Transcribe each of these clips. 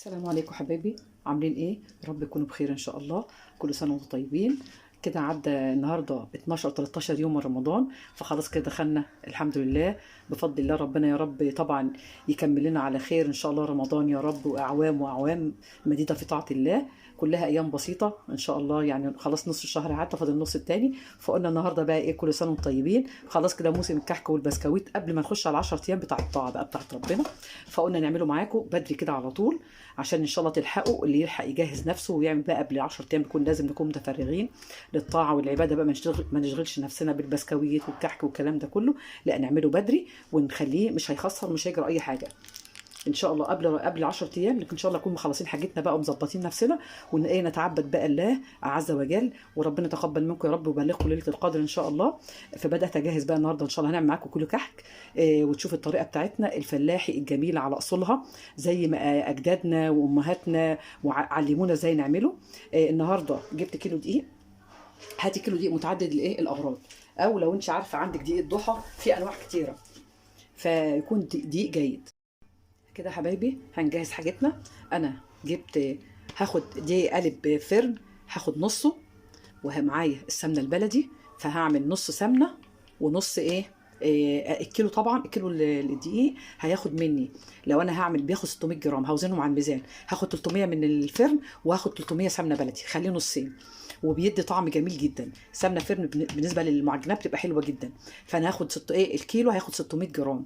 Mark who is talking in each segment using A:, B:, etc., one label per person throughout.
A: السلام عليكم حبايبي، عاملين ايه؟ يا رب تكونوا بخير ان شاء الله. كل سنه وانتم طيبين. كده عدى النهارده 12 13 يوم من رمضان، فخلاص كده دخلنا الحمد لله بفضل الله. ربنا يا رب طبعا يكمل لنا على خير ان شاء الله رمضان يا رب، واعوام واعوام مديده في طاعه الله. كلها ايام بسيطه ان شاء الله، يعني خلاص نص الشهر عدى، فاضل النص التاني. فقلنا النهارده بقى ايه، كل سنه وانتم طيبين. خلاص كده موسم الكحك والبسكويت قبل ما نخش على 10 ايام بتاع الطاعه بقى بتاعت ربنا، فقلنا نعمله معاكم بدري كده على طول عشان ان شاء الله تلحقوا. اللي يلحق يجهز نفسه ويعمل بقى قبل 10 ايام، بيكون لازم نكون متفرغين للطاعه والعباده بقى، ما نشغلش نفسنا بالبسكويت والكحك والكلام ده كله، لا نعمله بدري ونخليه مش هيخسر، مش هيجرى اي حاجه ان شاء الله قبل 10 ايام. لكن ان شاء الله نكون مخلصين حاجتنا بقى ومظبطين نفسنا، وان ايه نتعبد بقى الله عز وجل. وربنا يتقبل منكم يا رب ويبلغكم ليله القدر ان شاء الله. فبدات اجهز بقى النهارده ان شاء الله هنعمل معاكم كيلو كحك، وتشوف الطريقه بتاعتنا الفلاحي الجميله على اصولها زي ما اجدادنا وامهاتنا وعلمونا ازاي نعمله. النهارده جبت كيلو دقيق. هاتي كيلو دقيق متعدد الايه الاغراض، او لو انت عارفه عندك دقيق الضحى، في انواع كتيره، فيكون دقيق جيد. كده يا حبايبي هنجهز حاجتنا. انا جبت، هاخد دي قالب فرن، هاخد نصه، ومعايا السمنه البلدي، فهعمل نص سمنه ونص الكيلو. طبعا الكيلو الدقيق هياخد مني، لو انا هعمل بياخد 600 جرام، هوزنهم على الميزان، هاخد 300 من الفرن وهاخد 300 سمنه بلدي، خليه نصين، وبيدي طعم جميل جدا. سمنه فرن بالنسبه للمعجنات بتبقى حلوه جدا. فانا هاخد الكيلو هياخد 600 جرام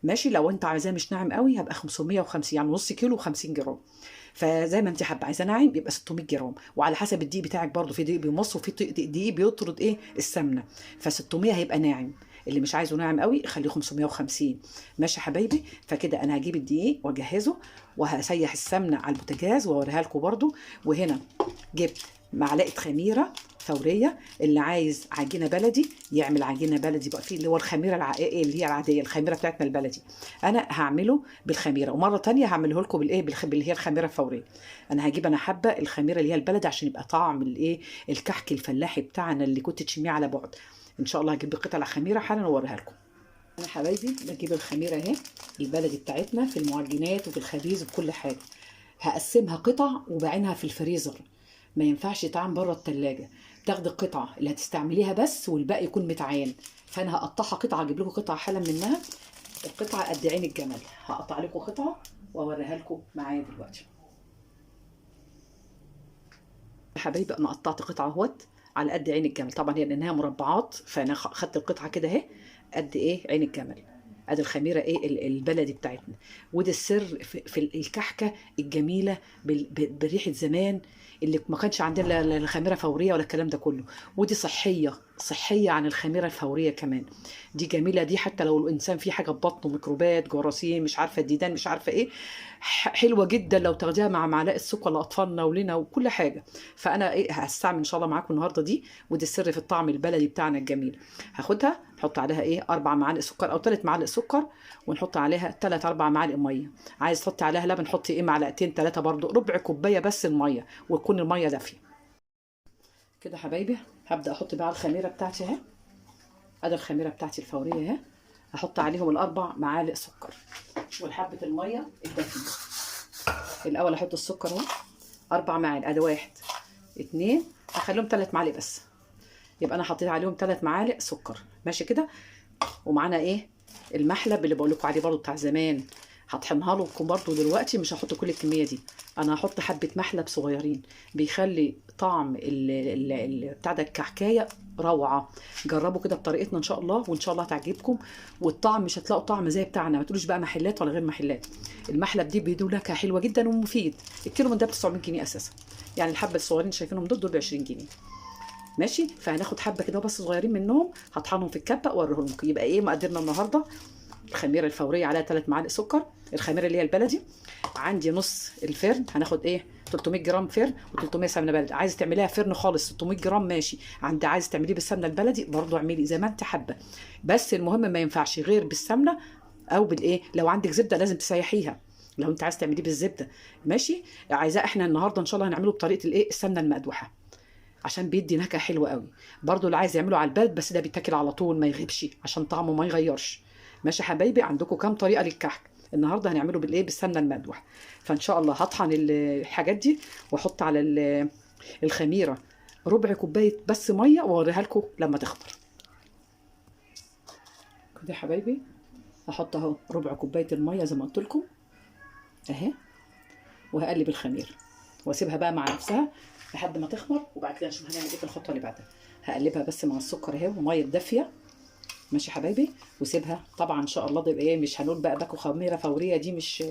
A: ماشي. لو انت عايزاه مش ناعم قوي هبقى 550، يعني نص كيلو و50 جرام. فزي ما انت حابه، عايزاه ناعم يبقى 600 جرام، وعلى حسب الدقيق بتاعك برضو، في دقيق بيمص وفي دقيق بيطرد السمنه. ف 600 هيبقى ناعم، اللي مش عايزه ناعم قوي خليه 550 ماشي يا حبايبي. فكده انا هجيب الدقيق واجهزه، وهسيح السمنه على البوتاجاز واوريها لكم برضو. وهنا جبت معلقه خميره فوريه، اللي عايز عجينه بلدي يعمل عجينه بلدي بقى، في اللي هو الخميره العائقيه اللي هي العاديه، الخميره بتاعتنا البلدي. انا هعمله بالخميره، ومره تانية هعمله لكم اللي هي الخميره الفوريه. انا هجيب حبه الخميره اللي هي البلدي عشان يبقى طعم الكحك الفلاحي بتاعنا اللي كنت تشميه على بعد. ان شاء الله هجيب قطع خميره حالا واوريها لكم. انا حبايبي بجيب الخميره اهي البلدي بتاعتنا في المعجنات وفي الخبيز وفي كل حاجه. هقسمها قطع وبعينها في الفريزر، ما ينفعش يتعان بره التلاجة. تاخدي القطعه اللي هتستعمليها بس، والباقي يكون متعان. فانا هقطعها قطعه، اجيب لكم قطعه حالا منها. القطعه قد عين الجمل، هقطع لكم قطعه واوريها لكم معايا دلوقتي. يا حبايبي انا قطعت قطعه اهوت على قد عين الجمل، طبعا هي لانها مربعات، فانا خدت القطعه كده اهي قد عين الجمل. ادي الخميره البلدي بتاعتنا. وده السر في الكحكه الجميله بريحه زمان، اللي ما كانش عندنا لا خميره فوريه ولا الكلام ده كله. ودي صحيه عن الخميره الفوريه كمان. دي جميله، دي حتى لو الانسان فيه حاجه في بطنه، ميكروبات، جراثيم، مش عارفه الديدان، مش عارفه ايه، حلوه جدا لو تاخديها مع معلقه سكر لاطفالنا ولنا وكل حاجه. فانا هستعمل ان شاء الله معاكم النهارده دي، ودي السر في الطعم البلدي بتاعنا الجميل. هاخدها نحط عليها 4 معالق سكر او 3 معالق سكر، ونحط عليها 3 4 معالق ميه. عايز تحطي عليها لبن حطي معلقتين 3 برضو، ربع كوبايه بس الميه، وتكون الميه دافيه. كده حبايبي هبدا احط بقى الخميره بتاعتي اهي. ادي الخميره بتاعتي الفوريه اهي، هحط عليهم 4 معالق سكر والحبه الميه الدافيه. الاول احط السكر اهو 4 معالق، ادي 1 2، هخليهم 3 معالق بس، يبقى انا حطيت عليهم 3 معالق سكر ماشي كده. ومعانا المحلب اللي بقول لكم عليه برضو بتاع زمان، هطحنها لكم برضو دلوقتي، مش هحط كل الكميه دي. انا هحط حبه محلب صغيرين، بيخلي طعم بتاع ده الكحكايه روعه. جربوا كده بطريقتنا ان شاء الله، وان شاء الله تعجبكم. والطعم مش هتلاقوا طعم زي بتاعنا، ما تقولوش بقى محلات ولا غير محلات. المحلب دي بيدوا نكهه حلوه جدا ومفيد. الكيلو من ده ب 900 جنيه اساسا، يعني الحبه الصغيرين شايفينهم دول ب 20 جنيه ماشي. فهناخد حبه كده بس صغيرين منهم، هطحنهم في الكبه واوريهم لكم. يبقى مقدرنا النهارده الخميره الفوريه عليها 3 معالق سكر، الخميره اللي هي البلدي. عندي نص الفرن، هناخد 300 جرام فرن و300 سمنه بلدي. عايزه تعمليها فرن خالص 600 جرام ماشي، عايزه تعمليه بالسمنه البلدي برضو اعملي زي ما انت حابه. بس المهم ما ينفعش غير بالسمنه او لو عندك زبده لازم تسيحيها، لو انت عايز تعمليه بالزبده ماشي. عايزاه احنا النهارده ان شاء الله هنعمله بطريقه السمنه المقدوحه، عشان بيدي نكهه حلوه قوي. برضو اللي عايز يعمله على البرد، بس ده بيتاكل على طول ما يغيبش عشان طعمه ما يغيرش ماشي يا حبايبي. عندكم كام طريقه للكحك، النهارده هنعمله بالايه، بالسمنه المقدوحه. فان شاء الله هطحن الحاجات دي واحط على الخميره ربع كوبايه بس ميه، واوريها لكم لما تخمر. كده يا حبايبي هحط اهو ربع كوبايه الميه زي ما قلت لكم اهي، وهقلب الخميره واسيبها بقى مع نفسها لحد ما تخمر، وبعد كده نشوف هنعمل ايه في الخطوه اللي بعدها. هقلبها بس مع السكر اهي وميه دافيه، ماشي يا حبايبي، وسيبها طبعا ان شاء الله تبقى ايه، مش هنقول بقى باكو خميره فوريه، دي مش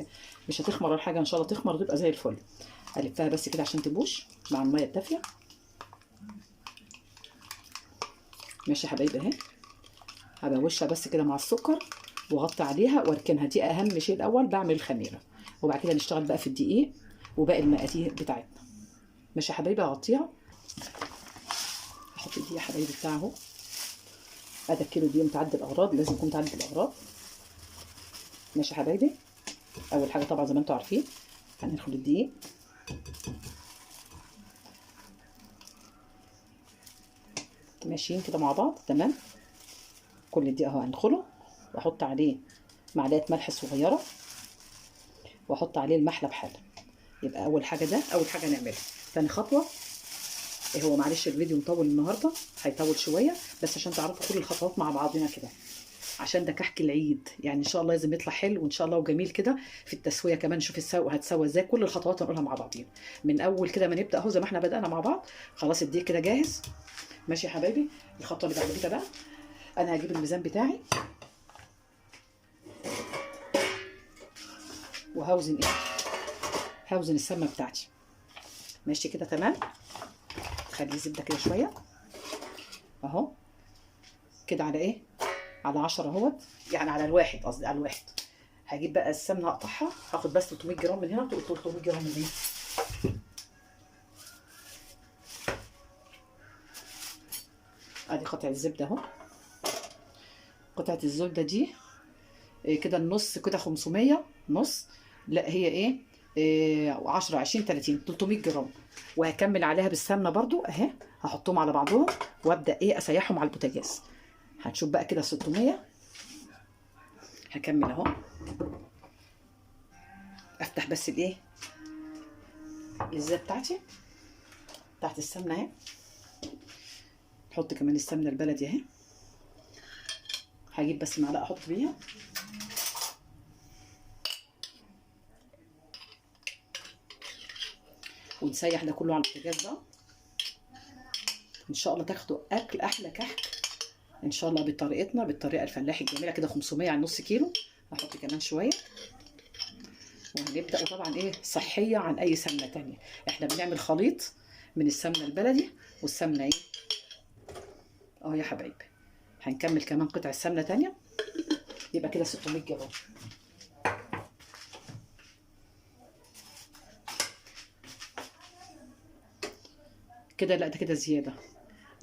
A: هتخمر ولا حاجه، ان شاء الله تخمر وتبقى زي الفل. الفها بس كده عشان تبوش مع الميه الدافيه، ماشي يا حبايبي اهي. هبوشها بس كده مع السكر واغطي عليها واركنها، دي اهم شيء. الاول بعمل الخميره وبعد كده نشتغل بقى في الدقيق وباقي المقادير بتاعتنا. ماشي يا حبايبي، اغطيها. احط الدقيق يا حبايبي بتاعه اهو. ادي الكيلو دقيق متعدي الاغراض، لازم يكون متعدي الاغراض. ماشي يا حبايبي. اول حاجه طبعا زي ما انتم عارفين هندخل الدقيق، ماشيين كده مع بعض تمام. كل الدقيق اهو هندخله واحط عليه معلقه ملح صغيره واحط عليه المحلى بحاله. يبقى اول حاجه ده اول حاجه نعملها. ثاني خطوه هو معلش الفيديو مطول النهارده، هيطول شويه بس عشان تعرفوا كل الخطوات مع بعضنا كده، عشان ده كحك العيد يعني ان شاء الله لازم يطلع حلو وان شاء الله وجميل كده. في التسويه كمان نشوف هتسوى ازاي، كل الخطوات هنقولها مع بعضين من اول كده ما نبدا اهو زي ما احنا بدانا مع بعض. خلاص الدقيق كده جاهز، ماشي يا حبايبي. الخطوه اللي بعد كده بقى انا هجيب الميزان بتاعي وهوزن ايه، هوزن السمنه بتاعتي، ماشي كده تمام. خلي زبده كده شويه اهو كده على ايه، على 10 اهوت، يعني على الواحد، قصدي على الواحد. هجيب بقى السمنه اقطعها، هاخد بس 300 جرام من هنا و 300 جرام من هنا. ادي قطعه الزبده اهو. قطعه الزبده دي إيه كده النص كده 500 نص، لا هي إيه 10 20 30 300 جرام. وهكمل عليها بالسمنه برضو اهي، هحطهم على بعضهم وابدا ايه اسيحهم على البوتاجاز. هنشوف بقى كده 600. هكمل اهو، افتح بس الايه الزيت بتاعتي بتاعت السمنه اهي. نحط كمان السمنه البلدي اهي، هجيب بس معلقه احط بيها ونسيح ده كله على البوتاجاز بقى. ان شاء الله تاخدوا اكل احلى كحك ان شاء الله بطريقتنا، بالطريقه الفلاحي الجميله كده. 500 على نص كيلو، هحط كمان شويه وهنبدا. وطبعا ايه صحيه عن اي سمنه تانية، احنا بنعمل خليط من السمنه البلدي والسمنه ايه اه يا حبايبي. هنكمل كمان قطع السمنه تانية، يبقى كده 600 جرام. كده لا ده كده زياده،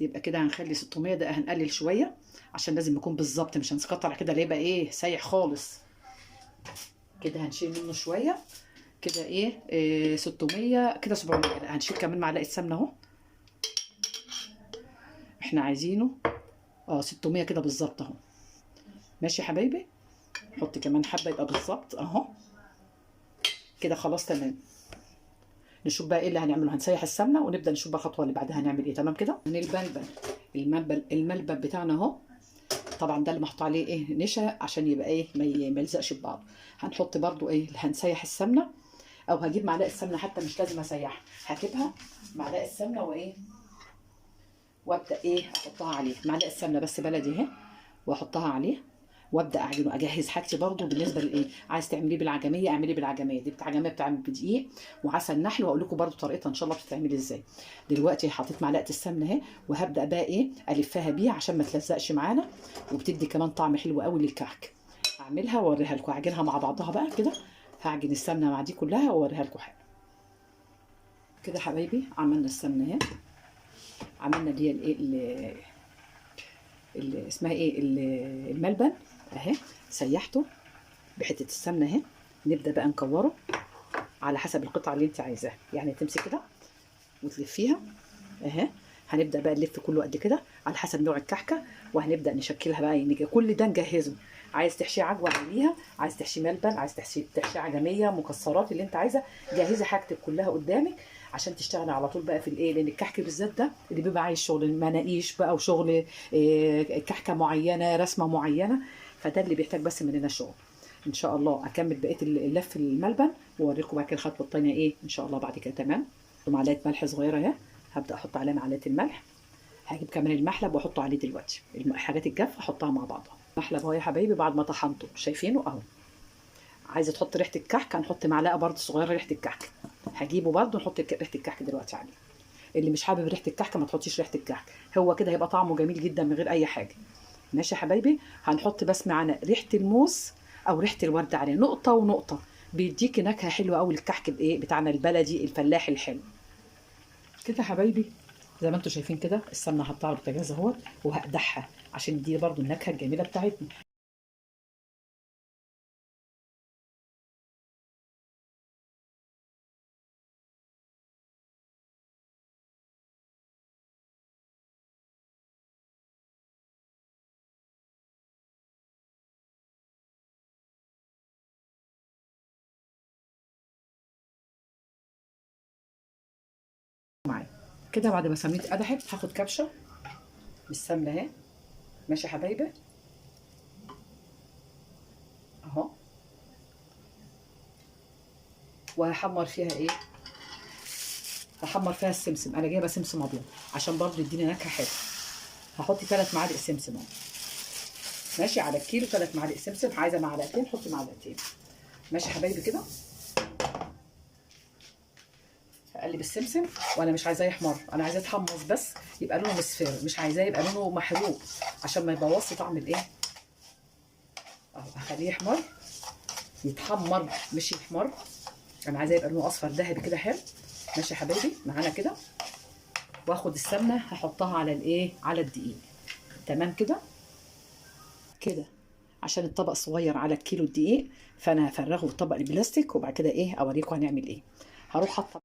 A: يبقى كده هنخلي 600، ده هنقلل شويه عشان لازم يكون بالظبط، مش هنقطع كده اللي يبقى ايه سايح خالص. كده هنشيل منه شويه كده إيه 600 كده 700. هنشيل كمان معلقه سمنه اهو، احنا عايزينه 600 كده بالظبط اهو. ماشي يا حبايبي، حط كمان حبه يبقى بالظبط اهو كده. خلاص تمام. نشوف بقى ايه اللي هنعمله. هنسيح السمنه ونبدا نشوف بقى الخطوه اللي بعدها هنعمل ايه. تمام كده. من الملبن بتاعنا اهو، طبعا ده اللي محطوط عليه ايه نشا عشان يبقى ايه ما يلزقش ببعض. هنحط برده ايه، هنسيح السمنه او هجيب معلقه سمنه حتى مش لازم اسيحها، هجيبها معلقه سمنه وايه وابدا ايه احطها عليه. معلقه سمنه بس بلدي اهي واحطها عليه وابدا اعجنه. اجهز حاجتي برده بالنسبه لايه، عايز تعمليه بالعجميه اعمليه بالعجميه، دي عجميه بتعمل بدقيق وعسل نحل، وهقول لكم برده طريقتها ان شاء الله بتتعمل ازاي. دلوقتي حطيت معلقه السمنه اهي وهبدا بقى ايه الفها بيها عشان ما تلزقش معانا، وبتدي كمان طعم حلو قوي للكعك. اعملها واوريها لكم، اعجنها مع بعضها بقى كده. هعجن السمنه مع دي كلها واوريها لكم حاجه كده. حبايبي عملنا السمنه اهي، عملنا دي الايه اللي اسمها ايه الملبن اهي، سيحته بحته السمنه اهي. نبدا بقى نكوره على حسب القطعه اللي انت عايزاها، يعني تمسك كده وتلفيها اهي. هنبدا بقى نلف كله قد كده على حسب نوع الكحكه، وهنبدا نشكلها بقى. كل ده نجهزه عايز تحشيه عجوه عليها، عايز تحشيه ملبن، عايز تحشيه عجميه، مكسرات، اللي انت عايزه. جهزي حاجتك كلها قدامك عشان تشتغلي على طول بقى في الايه، لان الكحك بالذات ده اللي بيبقى عايز شغل المناقيش بقى، وشغل كحكه معينه، رسمه معينه، فده اللي بيحتاج بس مننا شغل. ان شاء الله اكمل بقيه اللف الملبن واوريكم بقى كده الخطوه الثانيه ايه ان شاء الله بعد كده. تمام. معلقه ملح صغيره اهي، هبدا احط عليها معلقه الملح. هجيب كمان المحلب واحطه عليه دلوقتي، الحاجات الجافه احطها مع بعضها. المحلب اهو يا حبايبي بعد ما طحنته، شايفينه اهو. عايزه تحط ريحه الكحك، هنحط معلقه برده صغيره ريحه الكحك، هجيبه برده نحط ريحه الكحك دلوقتي عليه. اللي مش حابب ريحه الكحك ما تحطيش ريحه الكحك، هو كده هيبقى طعمه جميل جدا من غير اي حاجه. ماشي يا حبايبي. هنحط بس معانا ريحه الموز او ريحه الورد عليه، نقطه ونقطه، بيديكي نكهه حلوه قوي الكحك بايه بتاعنا البلدي الفلاحي الحلو. كده يا حبايبي زي ما انتم شايفين كده، السمنه هحطها على البوتاجاز اهوت، وهقدحها عشان دي برده النكهه الجميله بتاعتنا. معايا كده بعد ما سميت قدحت، هاخد كبشه بالسمنه اهي. ماشي يا حبايبي اهو. وهحمر فيها ايه، هحمر فيها السمسم. انا جايبه سمسم ابيض عشان برضه يديني نكهه حلوه. هحط 3 معالق سمسم اهو. ماشي، على الكيلو 3 معالق سمسم، عايزه معلقتين حطي معلقتين. ماشي يا حبايبي كده. هقلب السمسم وانا مش عايزاه يحمر، انا عايزاه يتحمص بس، يبقى لونه مصفر، مش عايزاه يبقى لونه محروق عشان ما يبوظش طعم الايه. اهو هخليه يحمر، يتحمر مش يحمر. انا عايزاه يبقى لونه اصفر ذهبي كده حلو. ماشي يا حبايبي معانا كده. واخد السمنه هحطها على الايه، على الدقيق. تمام كده. كده عشان الطبق صغير على الكيلو الدقيق، فانا هفرغه في الطبق البلاستيك وبعد كده ايه اوريكم هنعمل ايه. هروح حاطه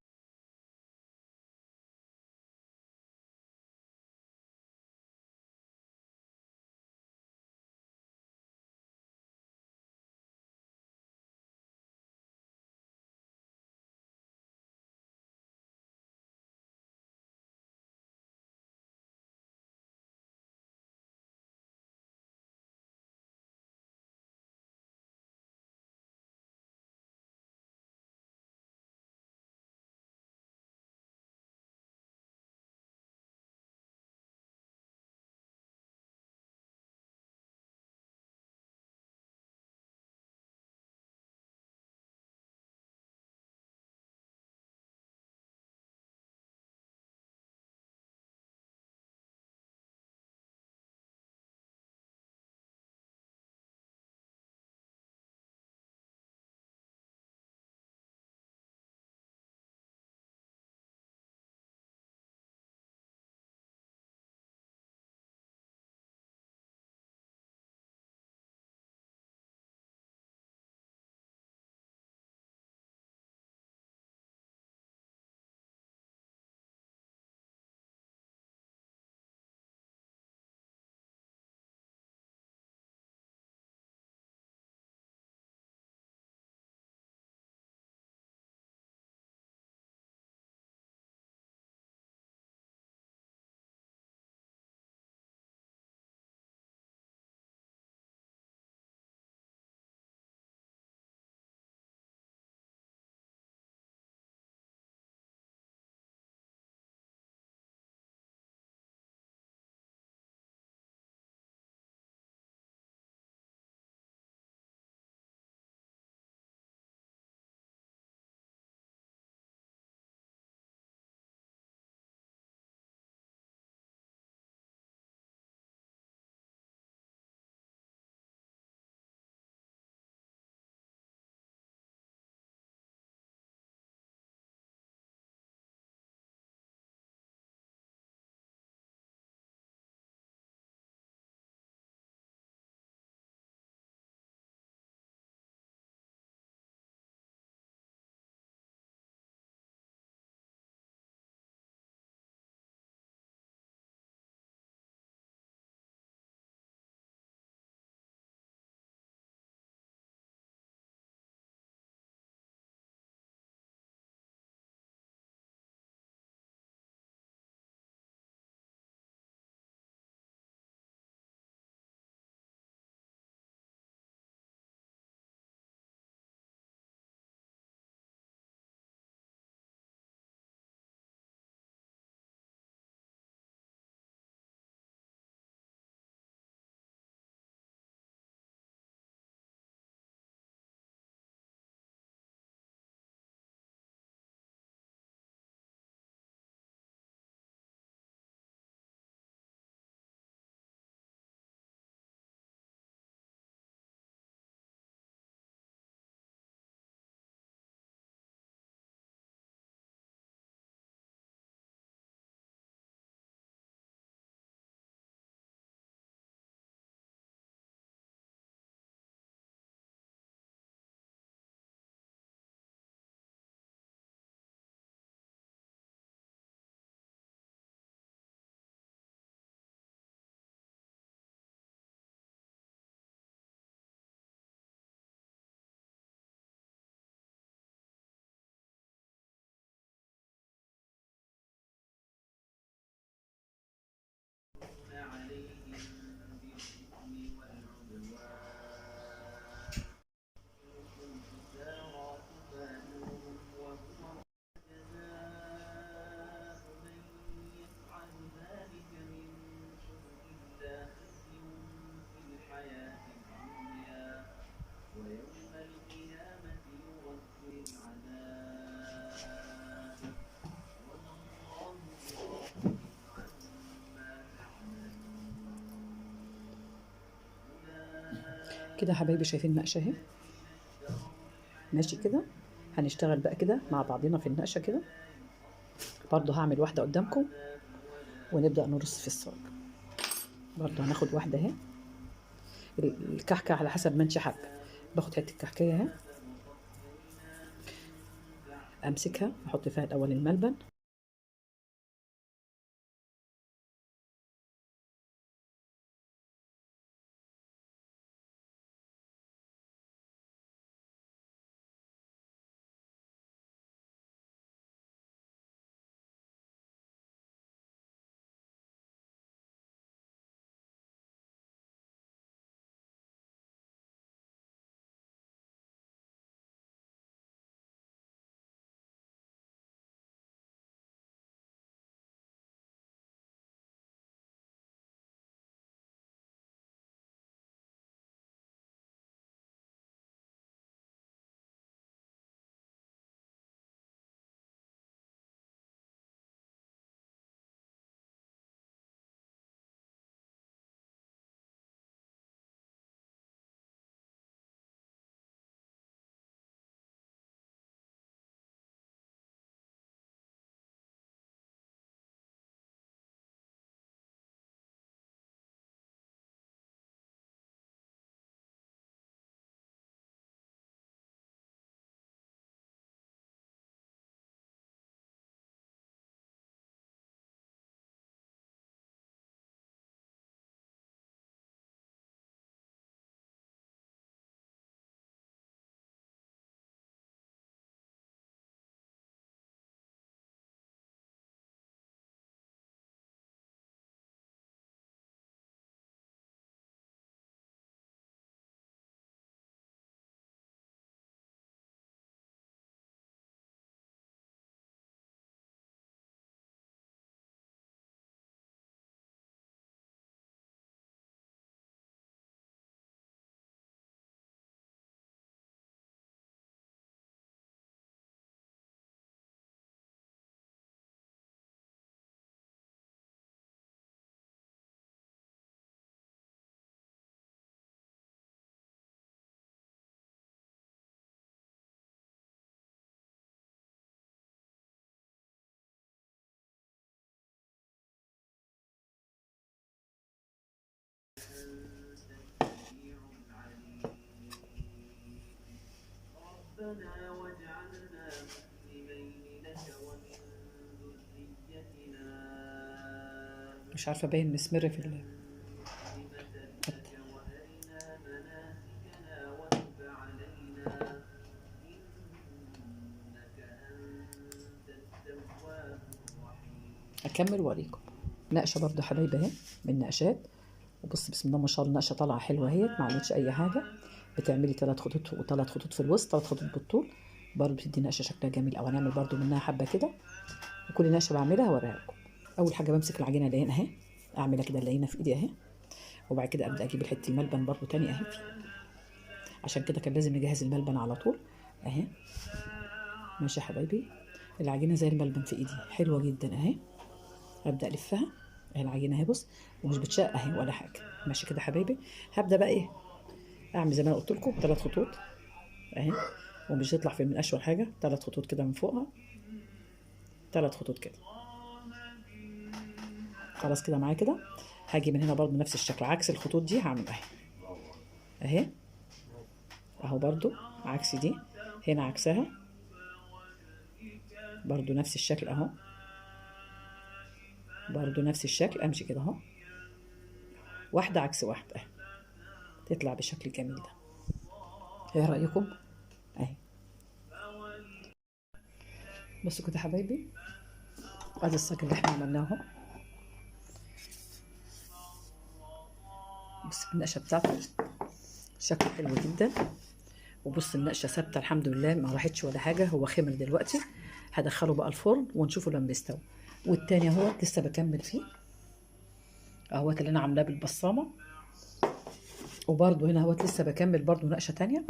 A: كده يا حبايبي شايفين النقشه اهي ماشي كده. هنشتغل بقى كده مع بعضنا في النقشه كده. برضو هعمل واحده قدامكم ونبدا نرص في الصاج. برضو هناخد واحده اهي، الكحكه على حسب ما انت حابه. باخد حته كحكايه اهي، امسكها احط فيها الاول الملبن، مش عارفه باين مسمر في اكمل واوريكم. نقشه برضو حبايبي اهي من النقشات. وبص بسم الله ما شاء الله النقشه طالعه حلوه اهي، ما عملتش اي حاجه. بتعملي 3 خطوط وثلاث خطوط في الوسط، 3 خطوط بالطول، برضو بتدي نقشه شكلها جميل. او هنعمل برضو منها حبه كده، وكل نقشه بعملها هوريها لكم. اول حاجه بمسك العجينه اللي هنا اهي، اعملها كده اللي هنا في ايدي اهي، وبعد كده ابدا اجيب الحته الملبن برضو تاني اهي. عشان كده كان لازم نجهز الملبن على طول اهي. ماشي يا حبايبي، العجينه زي الملبن في ايدي حلوه جدا اهي. ابدا الفها اهي العجينه اهي، بص ومش بتشق اهي ولا حاجه. ماشي كده حبايبي. هبدا بقى ايه، اعمل زي ما انا قلت لكم 3 خطوط اهي، ومش هيطلع في من اشول حاجه. 3 خطوط كده من فوقها، 3 خطوط كده. خلاص كده معايا كده. هاجي من هنا برضو نفس الشكل عكس الخطوط دي هعمل اهي اهي اهو، برضو عكس دي هنا عكسها، برضو نفس الشكل اهو، برضو نفس الشكل. امشي كده اهو، واحده عكس واحده اهي، تطلع بالشكل الجميل ده. ايه رايكم اهي؟ بصوا كده حبايبي، ادي الصاج اللي احنا عملناه اهو. بص النقشه بتاعته شكله حلو جدا. وبص النقشه ثابته الحمد لله، ما راحتش ولا حاجه. هو خمر دلوقتي، هدخله بقى الفرن ونشوفه لما يستوي. والتاني اهو لسه بكمل فيه اهوت اللي انا عاملاه بالبصامه. وبرده هنا اهوت لسه بكمل برده نقشه تانية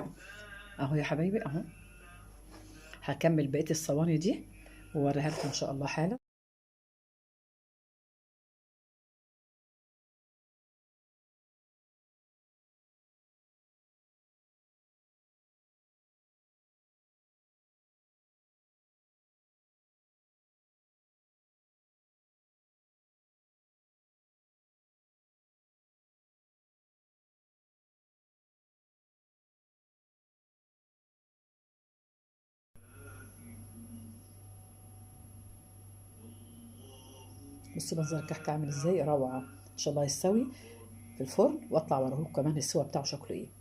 A: اهو يا حبايبي اهو. هكمل بقيه الصواني دي واوريها لكم ان شاء الله حالا. بصوا منظر الكحك عامل ازاي، روعه. ان شاء الله يستوي في الفرن واطلع اوريكم كمان السوا بتاعه شكله ايه.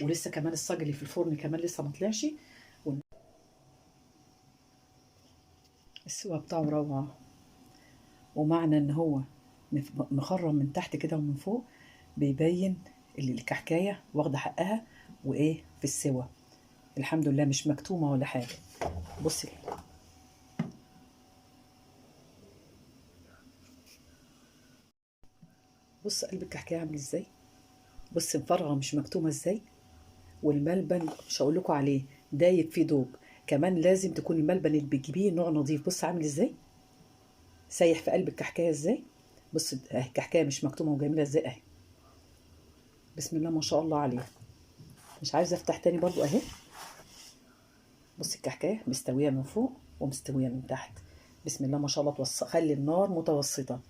A: ولسه كمان الصاج اللي في الفرن كمان لسه ما طلعش. السوا بتاعه روعه، ومعنى ان هو مخرم من تحت كده ومن فوق، بيبين اللي الكحكايه واخده حقها وايه في السوا. الحمد لله مش مكتومه ولا حاجه. بصي، بص قلب الكحكايه عامل ازاي، بص مفرغه مش مكتومه ازاي. والملبن مش هقول لكم عليه، دايب فيه دوب. كمان لازم تكون الملبن اللي بتجيبيه نوع نظيف. بص عامل ازاي، سايح في قلب الكحكايه ازاي. بص اهي الكحكايه مش مكتومه وجميله ازاي اهي. بسم الله ما شاء الله عليها. مش عايزه افتح تاني برضو اهي. بص الكحكايه مستويه من فوق ومستويه من تحت. بسم الله ما شاء الله. خلي النار متوسطه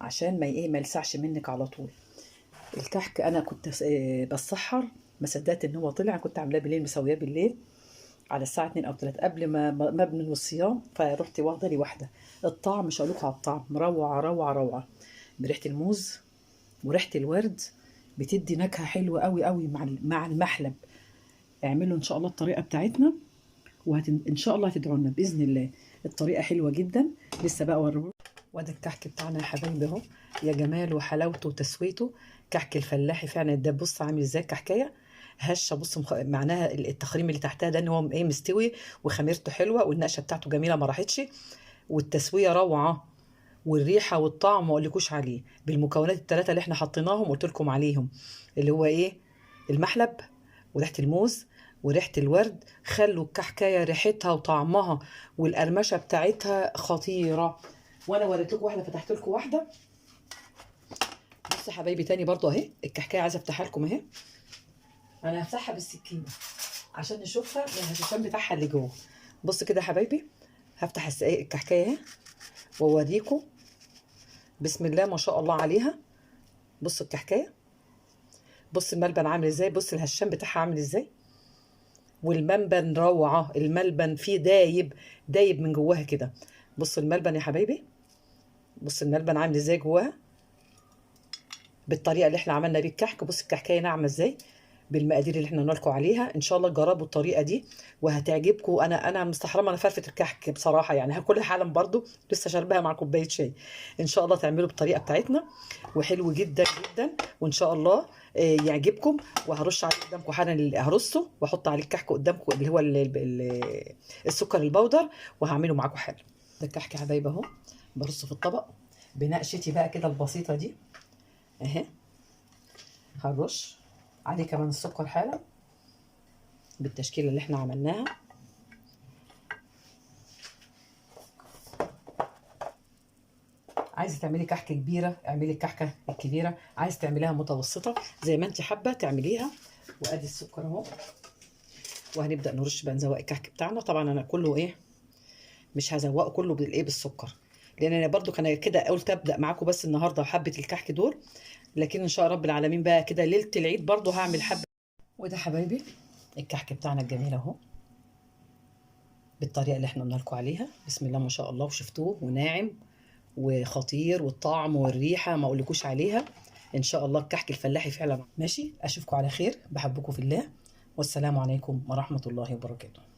A: عشان ما ايه ما يلسعش منك على طول. الكحك انا كنت بسحر، ما صدقت ان هو طلع. كنت عاملاه بالليل، مسوياه بالليل على الساعه 2 او 3 قبل ما ابني الصيام. فرحت واخده لي واحده. الطعم مش هقول لكم على الطعم، روعه روعه روعه، بريحه الموز وريحه الورد. بتدي نكهه حلوه قوي قوي مع المحلب. اعملوا ان شاء الله الطريقه بتاعتنا، ان شاء الله هتدعوا لنا باذن الله. الطريقه حلوه جدا. لسه بقى اوريه. وادي الكحك بتاعنا يا حبايبي اهو، يا جماله وحلاوته وتسويته. كحك الفلاحي فعلا ده. بص عامل ازاي الكحكايه هشه. بص معناها التخريم اللي تحتها ده ان هو ايه مستوي وخميرته حلوه والنقشه بتاعته جميله ما راحتش، والتسويه روعه، والريحه والطعم ما اقولكوش عليه. بالمكونات الثلاثه اللي احنا حطيناهم قلت لكم عليهم، اللي هو ايه، المحلب وريحه الموز وريحه الورد، خلوا الكحكايه ريحتها وطعمها والقرمشه بتاعتها خطيره. وانا وريت لكم واحده، فتحت لكم واحده. بصوا يا حبايبي تاني برضو اهي الكحكايه، عايزه افتحها لكم اهي. انا هفتحها بالسكينه عشان نشوفها من الهشام بتاعها اللي جوه. بص كده يا حبايبي، هفتح الكحكايه اهي واوريكم. بسم الله ما شاء الله عليها. بص الكحكايه، بص الملبن عامل ازاي، بص الهشام بتاعها عامل ازاي، والملبن روعه. الملبن فيه دايب، دايب من جواها كده. بص الملبن يا حبايبي، بص الملبن عامل ازاي جواها بالطريقه اللي احنا عملنا بيه الكحك. بص الكحكايه ناعمه ازاي بالمقادير اللي احنا قلنا لكم عليها. ان شاء الله تجربوا الطريقه دي وهتعجبكم. انا مستحرمه انا فرفه الكحك بصراحه، يعني هاكلها حالا برضو، لسه شارباها مع كوبايه شاي. ان شاء الله تعملوا بالطريقه بتاعتنا، وحلو جدا جدا. وان شاء الله يعجبكم. وهرش عليه قدامكم حالا، هرصه واحط عليه الكحك قدامكم اللي هو السكر البودر، وهعمله معاكم حالا. ده الكحك يا حبايبي اهو، برصه في الطبق بنقشتي بقى كده البسيطه دي اهي. هنرش عليه كمان السكر حالا بالتشكيله اللي احنا عملناها. عايزه تعملي كحكه كبيره اعملي الكحكه الكبيره، عايزه تعمليها متوسطه زي ما انت حابه تعمليها. وادي السكر اهو، وهنبدا نرش بقى نزوق الكحك بتاعنا. طبعا انا كله ايه مش هزوقه كله بالايه بالسكر، لان انا برضو كان كده قلت ابدا معاكم بس النهارده حبه الكحك دول، لكن ان شاء رب العالمين بقى كده ليله العيد برضو هعمل حبه. وده حبايبي الكحك بتاعنا الجميل اهو. بالطريقه اللي احنا قلنا لكم عليها. بسم الله ما شاء الله، وشفتوه وناعم وخطير، والطعم والريحه ما اقولكوش عليها. ان شاء الله الكحك الفلاحي فعلا ماشي. اشوفكم على خير، بحبكم في الله، والسلام عليكم ورحمه الله وبركاته.